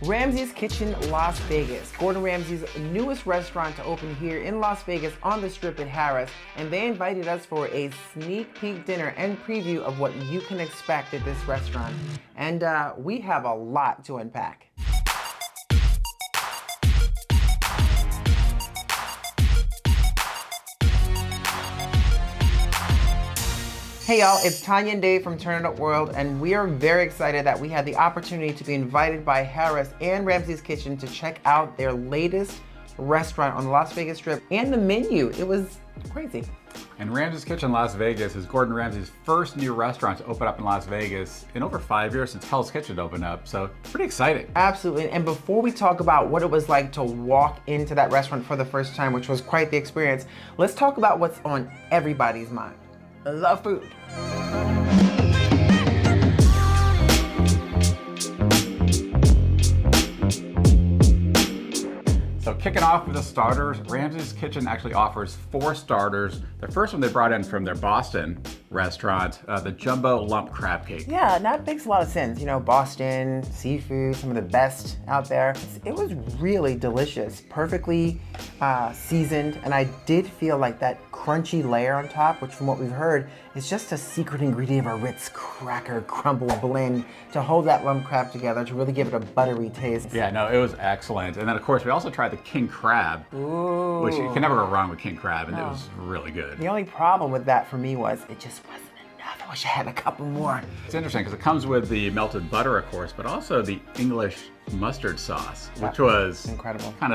Ramsay's Kitchen Las Vegas, Gordon Ramsay's newest restaurant to open here in Las Vegas on the Strip at Harrah, and they invited us for a sneak peek dinner and preview of what you can expect at this restaurant. And we have a lot to unpack. Hey y'all, it's Tanya and Dave from Turn It Up World, and we are very excited that we had the opportunity to be invited by Harrah and Ramsay's Kitchen to check out their latest restaurant on the Las Vegas Strip and the menu. It was crazy. And Ramsay's Kitchen Las Vegas is Gordon Ramsay's first new restaurant to open up in Las Vegas in over 5 years since Hell's Kitchen opened up, so pretty exciting. Absolutely, and before we talk about what it was like to walk into that restaurant for the first time, which was quite the experience, let's talk about what's on everybody's mind. I love food. So kicking off with the starters, Ramsay's Kitchen actually offers 4 starters. The first one they brought in from their Boston restaurant, the Jumbo Lump Crab Cake. Yeah, and that makes a lot of sense. You know, Boston, seafood, some of the best out there. It was really delicious, perfectly seasoned, and I did feel like that crunchy layer on top, which from what we've heard, is just a secret ingredient of a Ritz cracker crumble blend to hold that lump crab together, to really give it a buttery taste. Yeah, no, it was excellent. And then of course we also tried the King Crab, which you can never go wrong with King Crab, and it was really good. The only problem with that for me was it just wasn't enough. I wish I had a couple more. It's interesting because it comes with the melted butter, of course, but also the English mustard sauce, which was incredible. That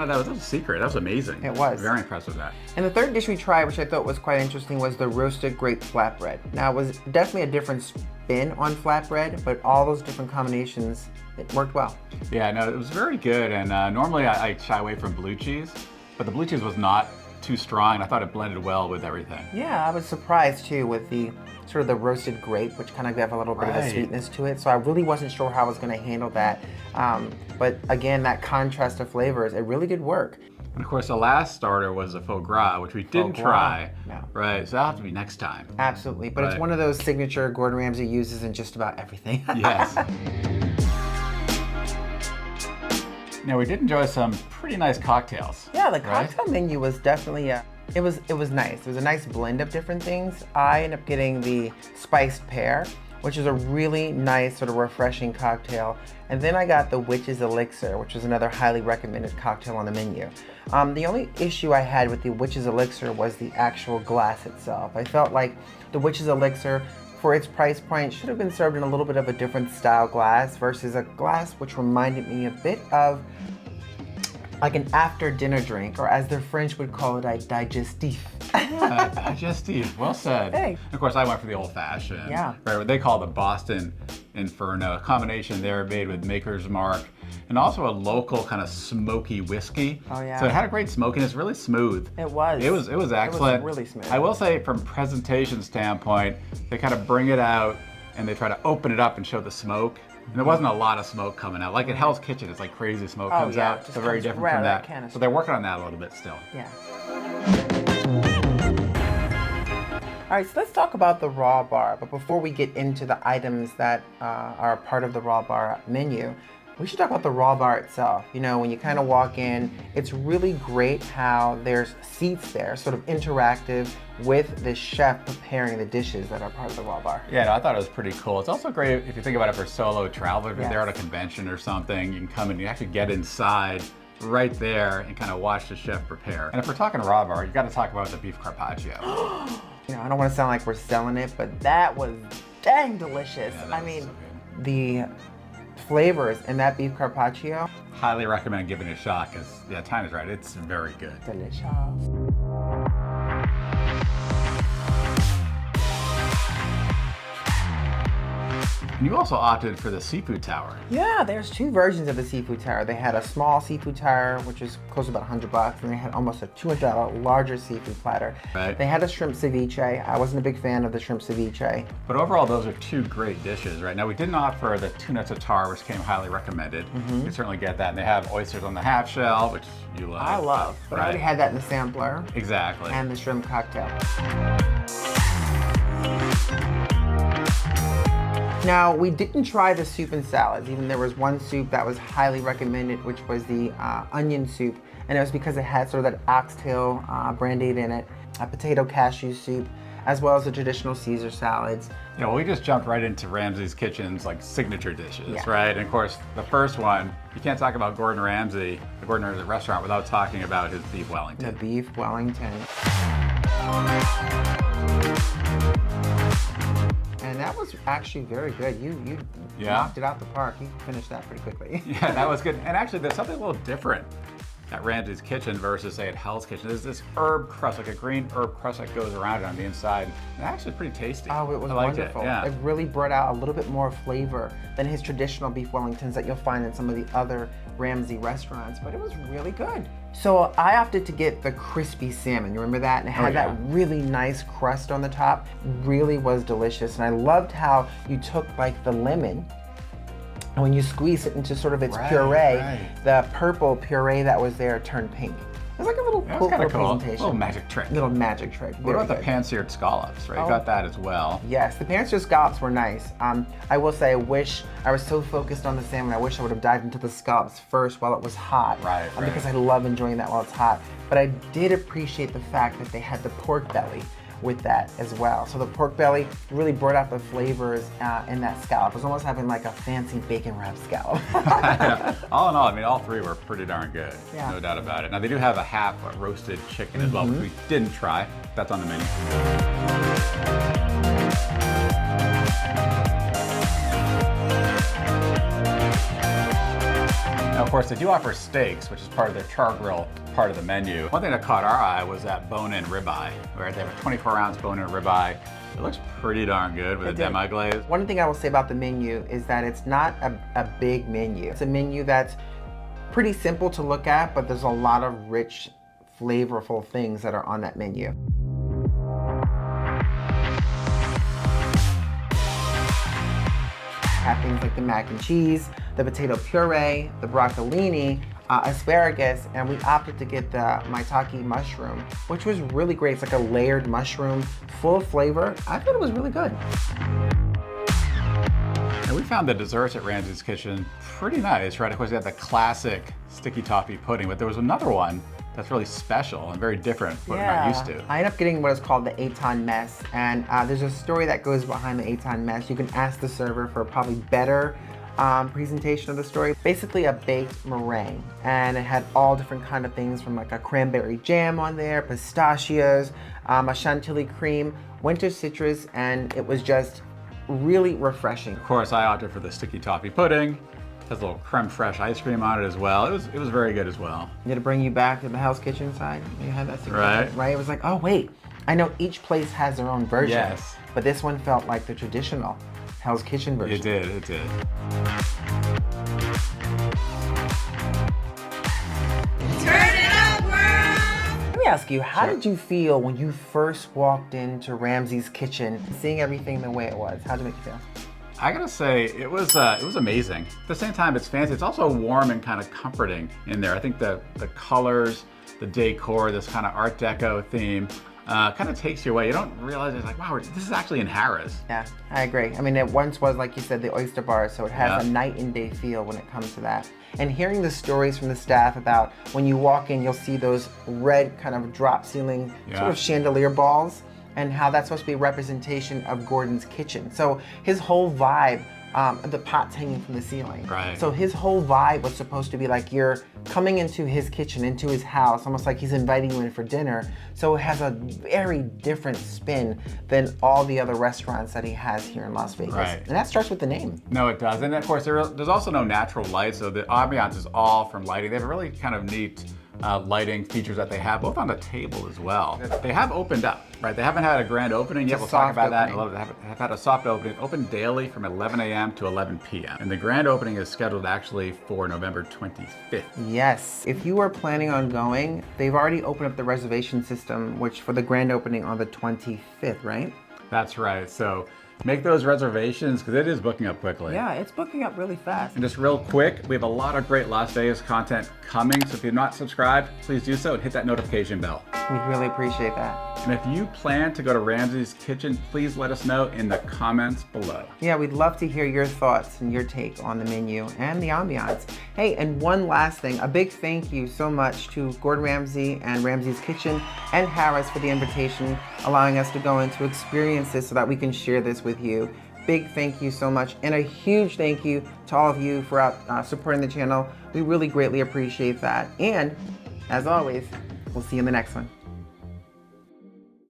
was a secret. That was amazing. It was. Very impressed with that. And the third dish we tried, which I thought was quite interesting, was the roasted grape flatbread. Now, it was definitely a different spin on flatbread, but all those different combinations, it worked well. Yeah, no, it was very good. And normally I shy away from blue cheese, but the blue cheese was not too strong, and I thought it blended well with everything. Yeah, I was surprised too with the sort of the roasted grape, which kind of gave a little bit of a sweetness to it. So I really wasn't sure how I was going to handle that. But again, that contrast of flavors, it really did work. And of course, the last starter was a foie gras, which we didn't try. No. Right, so that'll have to be next time. Absolutely, but it's one of those signature Gordon Ramsay uses in just about everything. Yes. Now, we did enjoy some pretty nice cocktails. Yeah, the cocktail menu was definitely it was nice. It was a nice blend of different things. I ended up getting the spiced pear, which is a really nice sort of refreshing cocktail. And then I got the Witch's Elixir, which is another highly recommended cocktail on the menu. The only issue I had with the Witch's Elixir was the actual glass itself. I felt like the Witch's Elixir, for its price point, should have been served in a little bit of a different style glass versus a glass which reminded me a bit of like an after dinner drink, or as the French would call it, a digestif. Digestif, well said. Hey. Of course, I went for the old fashioned. Yeah. Right, what they call the Boston Inferno, a combination there made with Maker's Mark, and also a local kind of smoky whiskey. Oh yeah. So it had a great smokiness, really smooth. It was. It was excellent. It was really smooth. I will say, from presentation standpoint, they kind of bring it out and they try to open it up and show the smoke. And there wasn't a lot of smoke coming out. Like at Hell's Kitchen, it's like crazy smoke comes out. So very different from that. So they're working on that a little bit still. Yeah. All right, so let's talk about the raw bar. But before we get into the items that are part of the raw bar menu, we should talk about the raw bar itself. You know, when you kind of walk in, it's really great how there's seats there, sort of interactive with the chef preparing the dishes that are part of the raw bar. Yeah, no, I thought it was pretty cool. It's also great if you think about it for solo travel. If you're there at a convention or something, you can come and you actually get inside right there and kind of watch the chef prepare. And if we're talking raw bar, you got to talk about the beef carpaccio. You know, I don't want to sound like we're selling it, but that was dang delicious. Yeah, I mean, so the flavors in that beef carpaccio. Highly recommend giving it a shot because, yeah, time is right. It's very good. Delicious. And you also opted for the seafood tower. Yeah, there's 2 versions of the seafood tower. They had a small seafood tower, which is close to about $100, and they had almost a $200 larger seafood platter. Right. They had a shrimp ceviche. I wasn't a big fan of the shrimp ceviche. But overall, those are 2 great dishes, right? Now, we didn't offer the tuna tartare, which came highly recommended. You can certainly get that. And they have oysters on the half shell, which you love. I love, but I already had that in the sampler. Exactly. And the shrimp cocktail. Now, we didn't try the soup and salads. Even there was one soup that was highly recommended, which was the onion soup. And it was because it had sort of that oxtail brandied in it, a potato cashew soup, as well as the traditional Caesar salads. You know, we just jumped right into Ramsay's Kitchen's like signature dishes, right? And of course, the first one, you can't talk about Gordon Ramsay, the Gordon Ramsay restaurant, without talking about his beef Wellington. The beef Wellington. And that was actually very good. You knocked it out the park. You finished that pretty quickly. Yeah, that was good. And actually, there's something a little different at Ramsay's Kitchen versus, say, at Hell's Kitchen. There's this herb crust, like a green herb crust that goes around it on the inside. And actually pretty tasty. Oh, it was wonderful. It really brought out a little bit more flavor than his traditional beef Wellingtons that you'll find in some of the other Ramsay restaurants, but it was really good. So I opted to get the crispy salmon. You remember that? And it had that really nice crust on the top. Really was delicious. And I loved how you took like the lemon, and when you squeeze it into sort of its puree, the purple puree that was there turned pink. It was like a little cool presentation. Little magic trick. Little magic trick. What about the pan-seared scallops, right? You got that as well. Yes, the pan-seared scallops were nice. I will say I wish, I was so focused on the salmon, I wish I would have dived into the scallops first while it was hot. Because I love enjoying that while it's hot. But I did appreciate the fact that they had the pork belly with that as well. So the pork belly really brought out the flavors in that scallop. It was almost having like a fancy bacon wrap scallop. All in all, I mean, all three were pretty darn good. No doubt about it. Now they do have a half roasted chicken as well, which we didn't try. That's on the menu. Now, of course, they do offer steaks, which is part of their char grill part of the menu. One thing that caught our eye was that bone-in ribeye, where they have a 24-ounce bone-in ribeye. It looks pretty darn good with a demi-glaze. One thing I will say about the menu is that it's not a big menu. It's a menu that's pretty simple to look at, but there's a lot of rich, flavorful things that are on that menu. Have things like the mac and cheese, the potato puree, the broccolini, asparagus, and we opted to get the maitake mushroom, which was really great. It's like a layered mushroom, full of flavor. I thought it was really good. And we found the desserts at Ramsay's Kitchen pretty nice, right? Of course, they had the classic sticky toffee pudding, but there was another one that's really special and very different from what we're not used to. I ended up getting what is called the eitan mess, and there's a story that goes behind the eitan mess. You can ask the server for a probably better presentation of the story. Basically a baked meringue, and it had all different kind of things from like a cranberry jam on there, pistachios, a chantilly cream, winter citrus, and it was just really refreshing. Of course, I opted for the sticky toffee pudding. Has a little creme fraiche ice cream on it as well. It was very good as well. Did it bring you back to the Hell's Kitchen side? You had that right? It was like, oh wait, I know each place has their own version. Yes. But this one felt like the traditional Hell's Kitchen version. It did, it did. Turn it up, world! Let me ask you, how did you feel when you first walked into Ramsay's Kitchen, seeing everything the way it was? How did it make you feel? I gotta say, it was amazing. At the same time, it's fancy. It's also warm and kind of comforting in there. I think the colors, the decor, this kind of Art Deco theme, kind of takes you away. You don't realize it's like, wow, this is actually in Harrah's. Yeah, I agree. I mean, it once was, like you said, the oyster bar, so it has a night and day feel when it comes to that. And hearing the stories from the staff about when you walk in, you'll see those red kind of drop ceiling sort of chandelier balls, and how that's supposed to be a representation of Gordon's kitchen. So his whole vibe, the pots hanging from the ceiling. Right. So his whole vibe was supposed to be like you're coming into his kitchen, into his house, almost like he's inviting you in for dinner. So it has a very different spin than all the other restaurants that he has here in Las Vegas. Right. And that starts with the name. No, it does. And of course, there's also no natural light, so the ambiance is all from lighting. They have a really kind of neat lighting features that they have, both on the table as well. They have opened up, right? They haven't had a grand opening yet. We'll talk about that in a little bit. They have had a soft opening, open daily from 11 a.m. to 11 p.m. And the grand opening is scheduled actually for November 25th. Yes. If you are planning on going, they've already opened up the reservation system, which for the grand opening on the 25th, right? That's right. So Make those reservations because it is booking up quickly. Yeah, it's booking up really fast. And just real quick, we have a lot of great Las Vegas content coming, so if you're not subscribed, please do so and hit that notification bell. We really appreciate that. And if you plan to go to Ramsay's Kitchen, please let us know in the comments below. Yeah, we'd love to hear your thoughts and your take on the menu and the ambiance. Hey, and one last thing, a big thank you so much to Gordon Ramsay and Ramsay's Kitchen and Harrah's for the invitation, allowing us to go in to experience this so that we can share this with you. Big thank you so much, and a huge thank you to all of you for supporting the channel. We really greatly appreciate that. And as always, we'll see you in the next one.